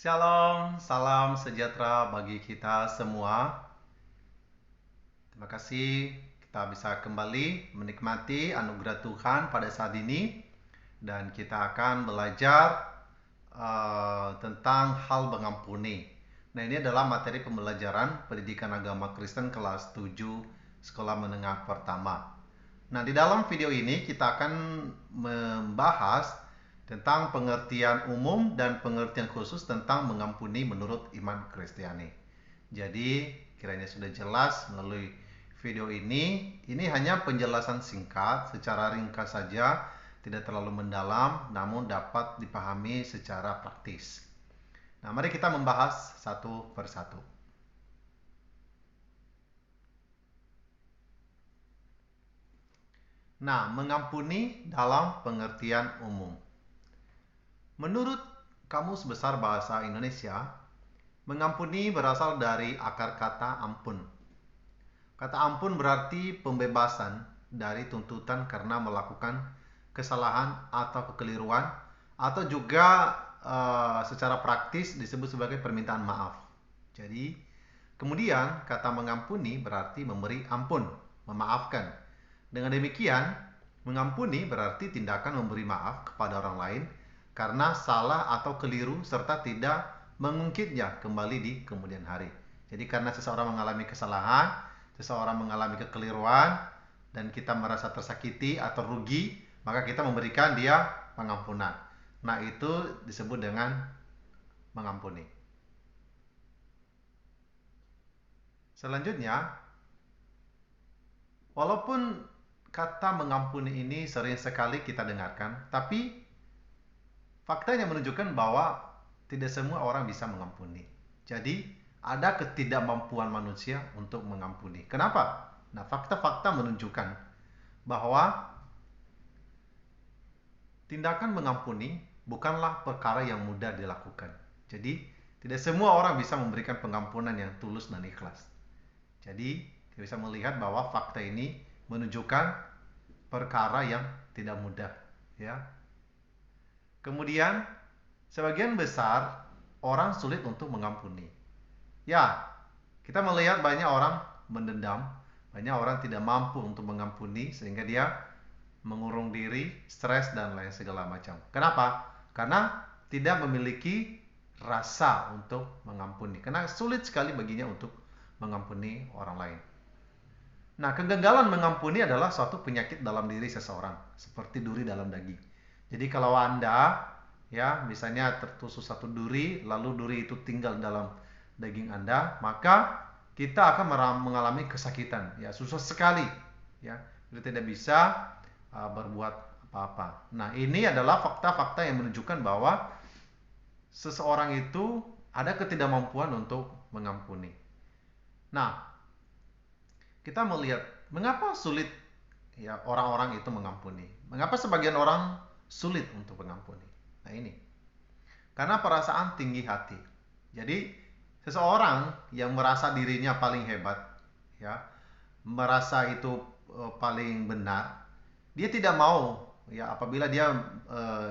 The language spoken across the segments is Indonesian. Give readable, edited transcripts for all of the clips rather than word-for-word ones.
Shalom, salam sejahtera bagi kita semua. Terima kasih kita bisa kembali menikmati anugerah Tuhan pada saat ini. Dan kita akan belajar tentang hal mengampuni. Nah, ini adalah materi pembelajaran pendidikan agama Kristen kelas 7 sekolah menengah pertama. Nah, di dalam video ini kita akan membahas tentang pengertian umum dan pengertian khusus tentang mengampuni menurut iman Kristiani. Jadi, kiranya sudah jelas melalui video ini. Ini hanya penjelasan singkat, secara ringkas saja, tidak terlalu mendalam, namun dapat dipahami secara praktis. Nah, mari kita membahas satu persatu. Nah, mengampuni dalam pengertian umum. Menurut Kamus Besar Bahasa Indonesia, mengampuni berasal dari akar kata ampun. Kata ampun berarti pembebasan dari tuntutan karena melakukan kesalahan atau kekeliruan, atau juga secara praktis disebut sebagai permintaan maaf. Jadi, kemudian kata mengampuni berarti memberi ampun, memaafkan. Dengan demikian, mengampuni berarti tindakan memberi maaf kepada orang lain karena salah atau keliru serta tidak mengungkitnya kembali di kemudian hari. Jadi karena seseorang mengalami kesalahan, seseorang mengalami kekeliruan, dan kita merasa tersakiti atau rugi, maka kita memberikan dia pengampunan. Nah, itu disebut dengan mengampuni. Selanjutnya, walaupun kata mengampuni ini sering sekali kita dengarkan, tapi faktanya menunjukkan bahwa tidak semua orang bisa mengampuni. Jadi, ada ketidakmampuan manusia untuk mengampuni. Kenapa? Nah, fakta-fakta menunjukkan bahwa tindakan mengampuni bukanlah perkara yang mudah dilakukan. Jadi, tidak semua orang bisa memberikan pengampunan yang tulus dan ikhlas. Jadi, kita bisa melihat bahwa fakta ini menunjukkan perkara yang tidak mudah, ya. Kemudian, sebagian besar orang sulit untuk mengampuni. Ya, kita melihat banyak orang mendendam, banyak orang tidak mampu untuk mengampuni sehingga dia mengurung diri, stres dan lain segala macam. Kenapa? Karena tidak memiliki rasa untuk mengampuni. Karena sulit sekali baginya untuk mengampuni orang lain. Nah, kegagalan mengampuni adalah suatu penyakit dalam diri seseorang, seperti duri dalam daging. Jadi kalau Anda ya misalnya tertusuk satu duri, lalu duri itu tinggal dalam daging Anda, maka kita akan mengalami kesakitan. Ya, susah sekali ya. Kita tidak bisa berbuat apa-apa. Nah, ini adalah fakta-fakta yang menunjukkan bahwa seseorang itu ada ketidakmampuan untuk mengampuni. Nah, kita melihat mengapa sulit ya orang-orang itu mengampuni. Mengapa sebagian orang sulit untuk mengampuni? Nah, ini. Karena perasaan tinggi hati. Jadi, seseorang yang merasa dirinya paling hebat, ya, merasa itu paling benar, dia tidak mau ya apabila dia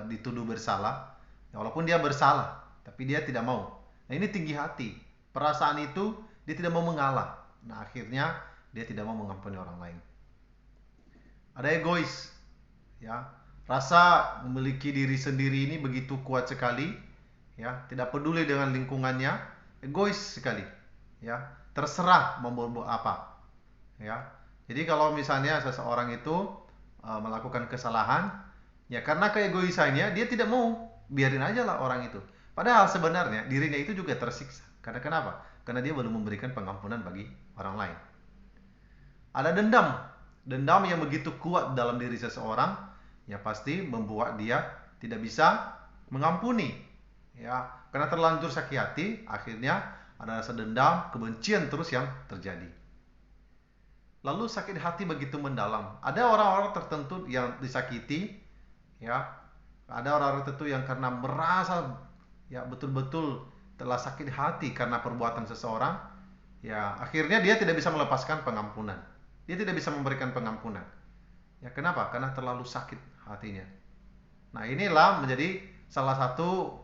dituduh bersalah, ya, walaupun dia bersalah, tapi dia tidak mau. Nah, ini tinggi hati. Perasaan itu dia tidak mau mengalah. Nah, akhirnya dia tidak mau mengampuni orang lain. Ada egois, ya. Rasa memiliki diri sendiri ini begitu kuat sekali, ya, tidak peduli dengan lingkungannya, egois sekali, ya. Terserah mau berbuat apa, ya. Jadi kalau misalnya seseorang itu melakukan kesalahan, ya karena keegoisannya dia tidak mau, biarin aja lah orang itu. Padahal sebenarnya dirinya itu juga tersiksa. Karena kenapa? Karena dia belum memberikan pengampunan bagi orang lain. Ada dendam. Dendam yang begitu kuat dalam diri seseorang, ya pasti membuat dia tidak bisa mengampuni. Ya, karena terlanjur sakit hati, akhirnya ada rasa dendam, kebencian terus yang terjadi. Lalu sakit hati begitu mendalam. Ada orang-orang tertentu yang disakiti, ya. Ada orang-orang tertentu yang karena merasa ya betul-betul telah sakit hati karena perbuatan seseorang, ya akhirnya dia tidak bisa melepaskan pengampunan. Dia tidak bisa memberikan pengampunan. Ya, kenapa? Karena terlalu sakit hatinya. Nah, inilah menjadi salah satu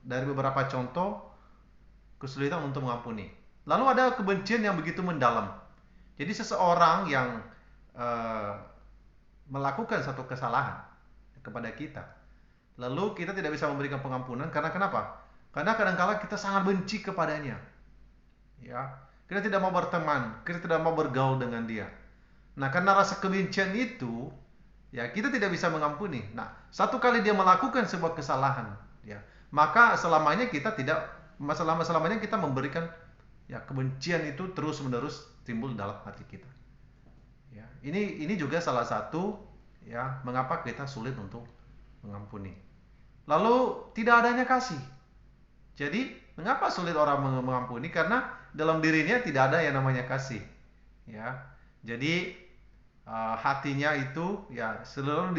dari beberapa contoh kesulitan untuk mengampuni. Lalu ada kebencian yang begitu mendalam. Jadi seseorang yang eh, melakukan satu kesalahan kepada kita, lalu kita tidak bisa memberikan pengampunan karena kenapa? Karena kadangkala kita sangat benci kepadanya, ya. Kita tidak mau berteman, kita tidak mau bergaul dengan dia. Nah, karena rasa kebencian itu, ya kita tidak bisa mengampuni. Nah, satu kali dia melakukan sebuah kesalahan, ya, maka selamanya kita tidak selamanya kita memberikan, ya, kebencian itu terus menerus timbul dalam hati kita. Ya, ini juga salah satu, ya, mengapa kita sulit untuk mengampuni. Lalu tidak adanya kasih. Jadi mengapa sulit orang mengampuni? Karena dalam dirinya tidak ada yang namanya kasih. Ya, jadi hatinya itu, ya, selalu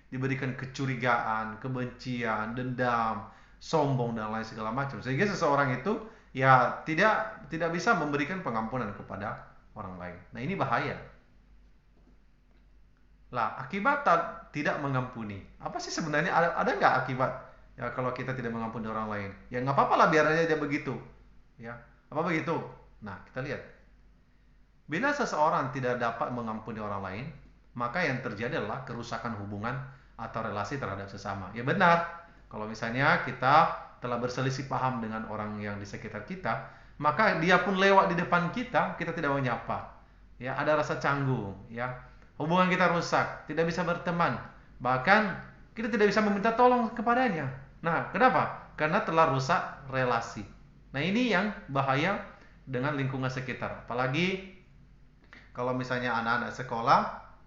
diberikan kecurigaan, kebencian, dendam, sombong dan lain segala macam. Sehingga seseorang itu, ya, tidak bisa memberikan pengampunan kepada orang lain. Nah, ini bahaya. Lah, akibat tidak mengampuni. Apa sih sebenarnya, ada nggak akibat? Ya, kalau kita tidak mengampuni orang lain. Ya nggak apa-apa lah, biar aja begitu. Ya, apa begitu? Nah, kita lihat. Bila seseorang tidak dapat mengampuni orang lain, maka yang terjadi adalah kerusakan hubungan atau relasi terhadap sesama. Ya benar, kalau misalnya kita telah berselisih paham dengan orang yang di sekitar kita, maka dia pun lewat di depan kita, kita tidak menyapa. Ya, ada rasa canggung, ya. Hubungan kita rusak, tidak bisa berteman. Bahkan kita tidak bisa meminta tolong kepadanya. Nah, kenapa? Karena telah rusak relasi. Nah, ini yang bahaya dengan lingkungan sekitar. Apalagi kalau misalnya anak-anak sekolah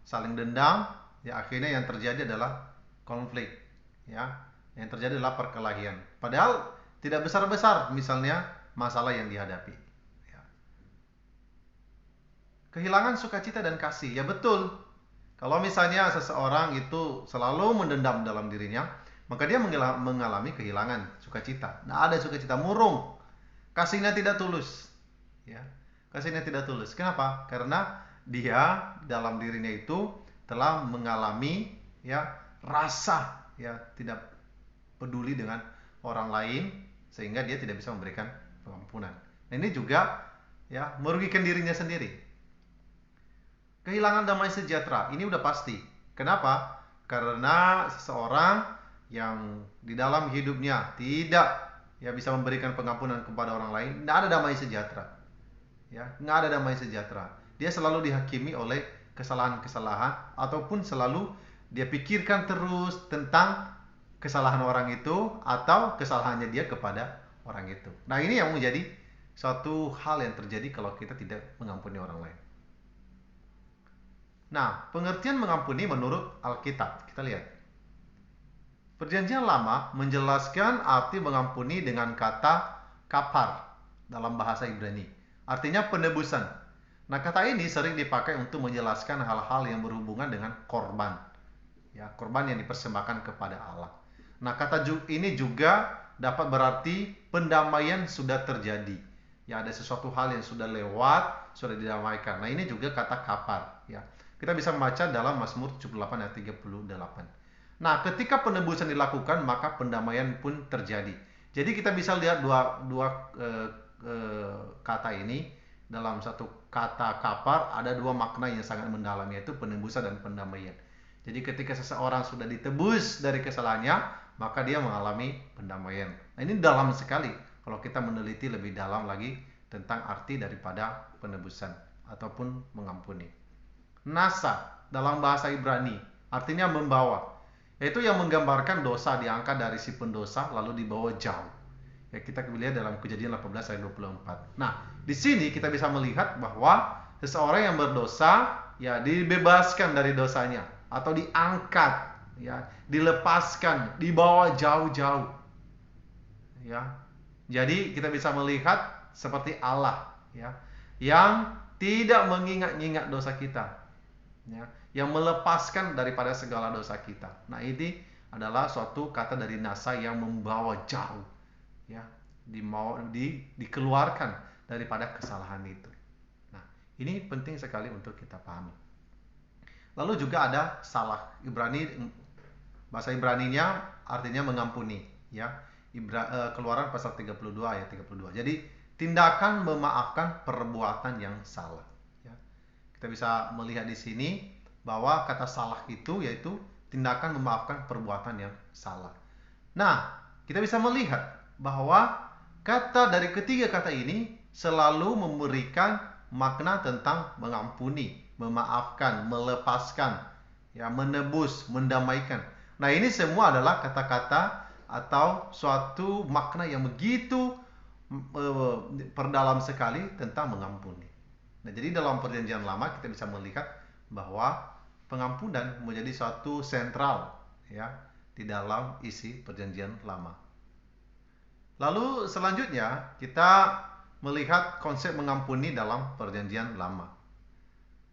saling dendam, ya akhirnya yang terjadi adalah konflik, ya. Yang terjadi adalah perkelahian. Padahal tidak besar-besar misalnya masalah yang dihadapi. Ya. Kehilangan sukacita dan kasih, ya betul. Kalau misalnya seseorang itu selalu mendendam dalam dirinya, maka dia mengalami kehilangan sukacita. Nah, ada sukacita murung, kasihnya tidak tulus, ya. Kasihnya tidak tulus. Kenapa? Karena dia dalam dirinya itu telah mengalami, ya, rasa, ya, tidak peduli dengan orang lain, sehingga dia tidak bisa memberikan pengampunan. Nah, ini juga, ya, merugikan dirinya sendiri. Kehilangan damai sejahtera, ini udah pasti. Kenapa? Karena seseorang yang di dalam hidupnya tidak, ya, bisa memberikan pengampunan kepada orang lain, tidak ada damai sejahtera. Ya, nggak ada damai sejahtera. Dia selalu dihakimi oleh kesalahan-kesalahan, ataupun selalu dia pikirkan terus tentang kesalahan orang itu atau kesalahannya dia kepada orang itu. Nah, ini yang menjadi suatu hal yang terjadi kalau kita tidak mengampuni orang lain. Nah, pengertian mengampuni menurut Alkitab, kita lihat. Perjanjian Lama menjelaskan arti mengampuni dengan kata kapar dalam bahasa Ibrani. Artinya penebusan. Nah, kata ini sering dipakai untuk menjelaskan hal-hal yang berhubungan dengan korban. Ya, korban yang dipersembahkan kepada Allah. Nah, kata ini juga dapat berarti pendamaian sudah terjadi. Ya, ada sesuatu hal yang sudah lewat, sudah didamaikan. Nah, ini juga kata kapar, ya. Kita bisa membaca dalam Mazmur 78 ayat 38. Nah, ketika penebusan dilakukan, maka pendamaian pun terjadi. Jadi kita bisa lihat dua kata ini. Dalam satu kata kapar ada dua makna yang sangat mendalam, yaitu penebusan dan pendamaian. Jadi ketika seseorang sudah ditebus dari kesalahannya, maka dia mengalami pendamaian. Nah, ini dalam sekali kalau kita meneliti lebih dalam lagi tentang arti daripada penebusan ataupun mengampuni. Nasa dalam bahasa Ibrani artinya membawa, yaitu yang menggambarkan dosa diangkat dari si pendosa lalu dibawa jauh. Ya, kita lihat dalam Kejadian 18 ayat 24. Nah, di sini kita bisa melihat bahwa seseorang yang berdosa, ya, dibebaskan dari dosanya atau diangkat, ya, dilepaskan, dibawa jauh-jauh. Ya. Jadi kita bisa melihat seperti Allah, ya, yang tidak mengingat-ingat dosa kita, ya, yang melepaskan daripada segala dosa kita. Nah, ini adalah suatu kata dari nasa yang membawa jauh, ya, dikeluarkan daripada kesalahan itu. Nah, ini penting sekali untuk kita pahami. Lalu juga ada salah. Bahasa Ibraninya artinya mengampuni, ya. Keluaran pasal 32 ayat 32. Jadi tindakan memaafkan perbuatan yang salah. Ya. Kita bisa melihat di sini bahwa kata salah itu yaitu tindakan memaafkan perbuatan yang salah. Nah, kita bisa melihat bahwa kata dari ketiga kata ini selalu memberikan makna tentang mengampuni, memaafkan, melepaskan, ya, menebus, mendamaikan. Nah, ini semua adalah kata-kata atau suatu makna yang begitu perdalam sekali tentang mengampuni. Nah, jadi dalam perjanjian lama kita bisa melihat bahwa pengampunan menjadi suatu sentral, ya, di dalam isi perjanjian lama. Lalu selanjutnya kita melihat konsep mengampuni dalam perjanjian lama.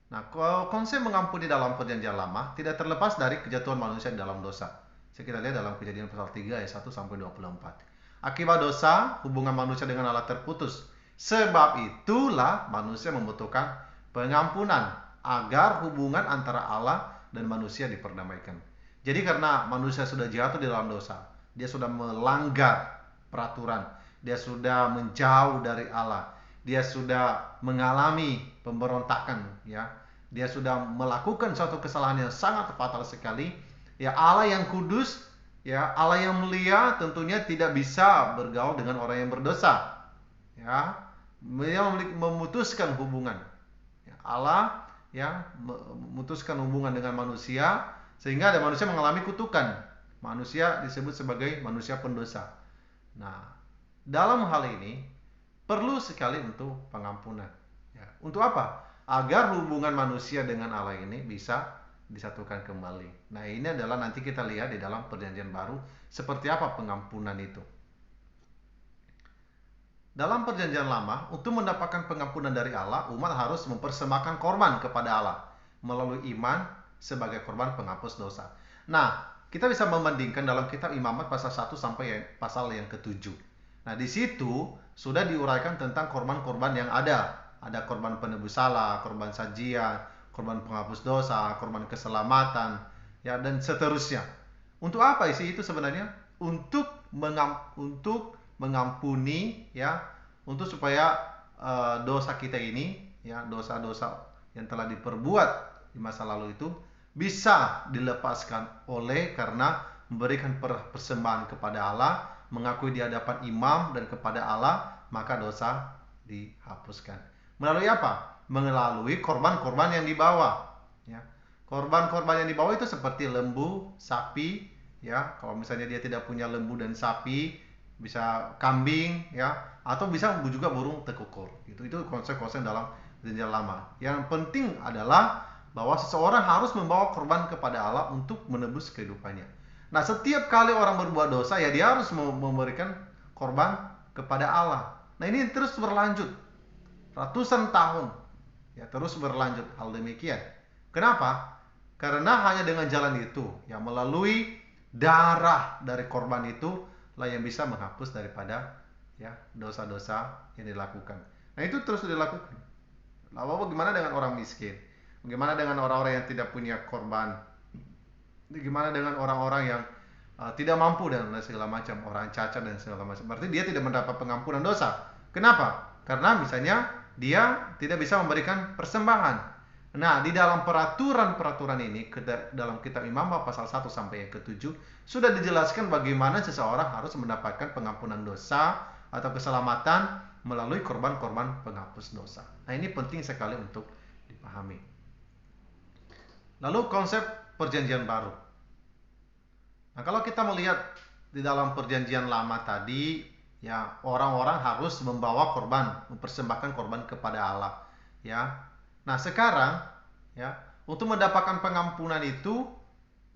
Nah, konsep mengampuni dalam perjanjian lama tidak terlepas dari kejatuhan manusia dalam dosa. Kita lihat dalam Kejadian pasal 3 ayat 1 sampai 24. Akibat dosa, hubungan manusia dengan Allah terputus. Sebab itulah manusia membutuhkan pengampunan agar hubungan antara Allah dan manusia diperdamaikan. Jadi karena manusia sudah jatuh di dalam dosa, dia sudah melanggar peraturan, dia sudah menjauh dari Allah, dia sudah mengalami pemberontakan, ya, dia sudah melakukan suatu kesalahan yang sangat fatal sekali. Ya, Allah yang kudus, ya, Allah yang mulia tentunya tidak bisa bergaul dengan orang yang berdosa. Ya, dia memutuskan hubungan. Ya, Allah, ya, memutuskan hubungan dengan manusia sehingga ada manusia mengalami kutukan. Manusia disebut sebagai manusia pendosa. Nah, dalam hal ini perlu sekali untuk pengampunan. Ya, untuk apa? Agar hubungan manusia dengan Allah ini bisa disatukan kembali. Nah, ini adalah nanti kita lihat di dalam perjanjian baru seperti apa pengampunan itu. Dalam perjanjian lama, untuk mendapatkan pengampunan dari Allah, umat harus mempersembahkan korban kepada Allah melalui iman sebagai korban penghapus dosa. Nah, kita bisa membandingkan dalam kitab Imamat pasal 1 sampai pasal yang ke-7. Nah, di situ sudah diuraikan tentang korban-korban yang ada. Ada korban penebus salah, korban sajian, korban penghapus dosa, korban keselamatan, ya, dan seterusnya. Untuk apa sih itu sebenarnya? Untuk mengampuni, ya, untuk supaya dosa kita ini, ya, dosa-dosa yang telah diperbuat di masa lalu itu bisa dilepaskan oleh karena memberikan persembahan kepada Allah, mengakui di hadapan imam dan kepada Allah, maka dosa dihapuskan. Melalui apa? Melalui korban-korban yang dibawa, ya. Korban-korban yang dibawa itu seperti lembu, sapi, ya. Kalau misalnya dia tidak punya lembu dan sapi, bisa kambing, ya, atau bisa juga burung tekukur. Itu konsep-konsep dalam perjanjian lama. Yang penting adalah bahwa seseorang harus membawa korban kepada Allah untuk menebus kehidupannya. Nah, setiap kali orang berbuat dosa, ya, dia harus memberikan korban kepada Allah. Nah, ini terus berlanjut ratusan tahun, ya, terus berlanjut hal demikian. Kenapa? Karena hanya dengan jalan itu, ya, melalui darah dari korban itu lah yang bisa menghapus daripada, ya, dosa-dosa yang dilakukan. Nah, itu terus dilakukan. Lalu bagaimana dengan orang miskin? Bagaimana dengan orang-orang yang tidak punya korban? Bagaimana dengan orang-orang yang tidak mampu dan segala macam, orang cacat dan segala macam? Berarti dia tidak mendapat pengampunan dosa. Kenapa? Karena misalnya dia tidak bisa memberikan persembahan. Nah, di dalam peraturan-peraturan ini, dalam kitab Imamat pasal 1 sampai yang ke-7, sudah dijelaskan bagaimana seseorang harus mendapatkan pengampunan dosa atau keselamatan melalui korban-korban penghapus dosa. Nah, ini penting sekali untuk dipahami. Lalu konsep perjanjian baru. Nah, kalau kita melihat di dalam perjanjian lama tadi, ya, orang-orang harus membawa korban, mempersembahkan korban kepada Allah, ya. Nah, sekarang, ya, untuk mendapatkan pengampunan itu,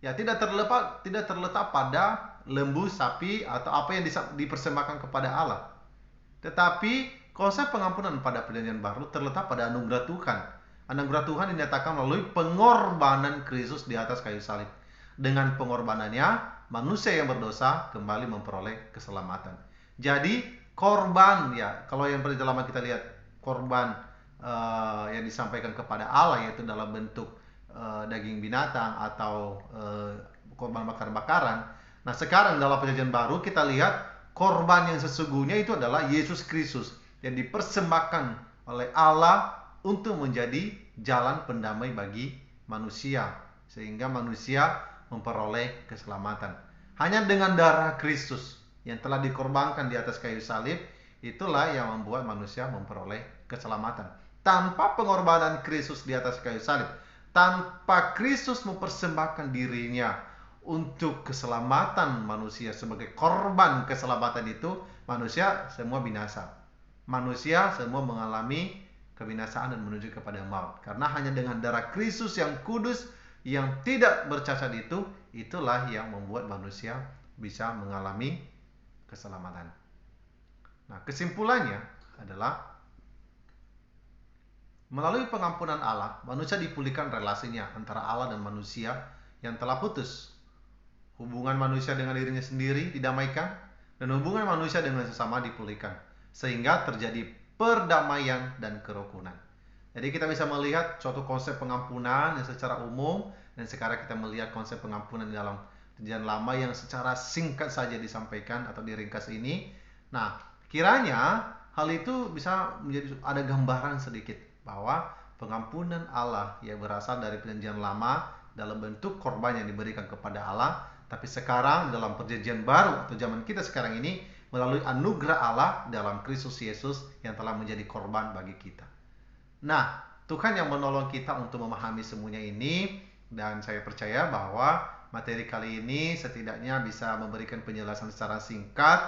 ya, tidak terletak pada lembu, sapi, atau apa yang dipersembahkan kepada Allah. Tetapi konsep pengampunan pada perjanjian baru terletak pada anugerah Tuhan. Anugerah Tuhan dinyatakan melalui pengorbanan Kristus di atas kayu salib. Dengan pengorbanannya, manusia yang berdosa kembali memperoleh keselamatan. Jadi korban, ya, kalau yang perjalanan kita lihat korban yang disampaikan kepada Allah, yaitu dalam bentuk daging binatang atau korban bakar-bakaran. Nah, sekarang dalam perjanjian baru kita lihat korban yang sesungguhnya itu adalah Yesus Kristus yang dipersembahkan oleh Allah untuk menjadi jalan pendamai bagi manusia, sehingga manusia memperoleh keselamatan. Hanya dengan darah Kristus yang telah dikorbankan di atas kayu salib, itulah yang membuat manusia memperoleh keselamatan. Tanpa pengorbanan Kristus di atas kayu salib, tanpa Kristus mempersembahkan dirinya untuk keselamatan manusia sebagai korban keselamatan itu, manusia semua binasa. Manusia semua mengalami kebinasaan dan menuju kepada maut. Karena hanya dengan darah Kristus yang kudus, yang tidak bercacat itu, itulah yang membuat manusia bisa mengalami keselamatan. Nah, kesimpulannya adalah melalui pengampunan Allah, manusia dipulihkan relasinya antara Allah dan manusia yang telah putus. Hubungan manusia dengan dirinya sendiri didamaikan, dan hubungan manusia dengan sesama dipulihkan, sehingga terjadi perdamaian dan kerukunan. Jadi kita bisa melihat suatu konsep pengampunan yang secara umum, dan sekarang kita melihat konsep pengampunan di dalam Perjanjian Lama yang secara singkat saja disampaikan atau diringkas ini. Nah, kiranya hal itu bisa menjadi ada gambaran sedikit bahwa pengampunan Allah yang berasal dari Perjanjian Lama dalam bentuk korban yang diberikan kepada Allah, tapi sekarang dalam Perjanjian Baru atau zaman kita sekarang ini melalui anugerah Allah dalam Kristus Yesus yang telah menjadi korban bagi kita. Nah, Tuhan yang menolong kita untuk memahami semuanya ini, dan saya percaya bahwa materi kali ini setidaknya bisa memberikan penjelasan secara singkat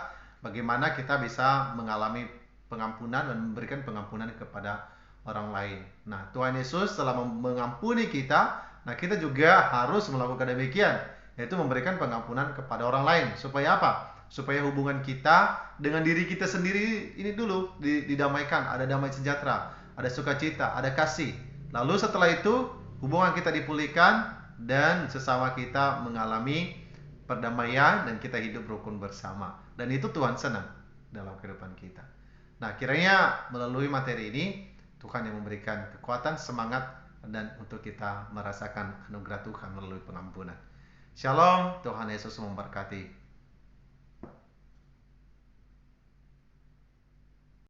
bagaimana kita bisa mengalami pengampunan dan memberikan pengampunan kepada orang lain. Nah, Tuhan Yesus telah mengampuni kita, nah kita juga harus melakukan demikian, yaitu memberikan pengampunan kepada orang lain. Supaya apa? Supaya hubungan kita dengan diri kita sendiri ini dulu didamaikan, ada damai sejahtera, ada sukacita, ada kasih. Lalu setelah itu hubungan kita dipulihkan dan sesama kita mengalami perdamaian dan kita hidup rukun bersama. Dan itu Tuhan senang dalam kehidupan kita. Nah, kiranya melalui materi ini Tuhan yang memberikan kekuatan, semangat, dan untuk kita merasakan anugerah Tuhan melalui pengampunan. Shalom, Tuhan Yesus memberkati.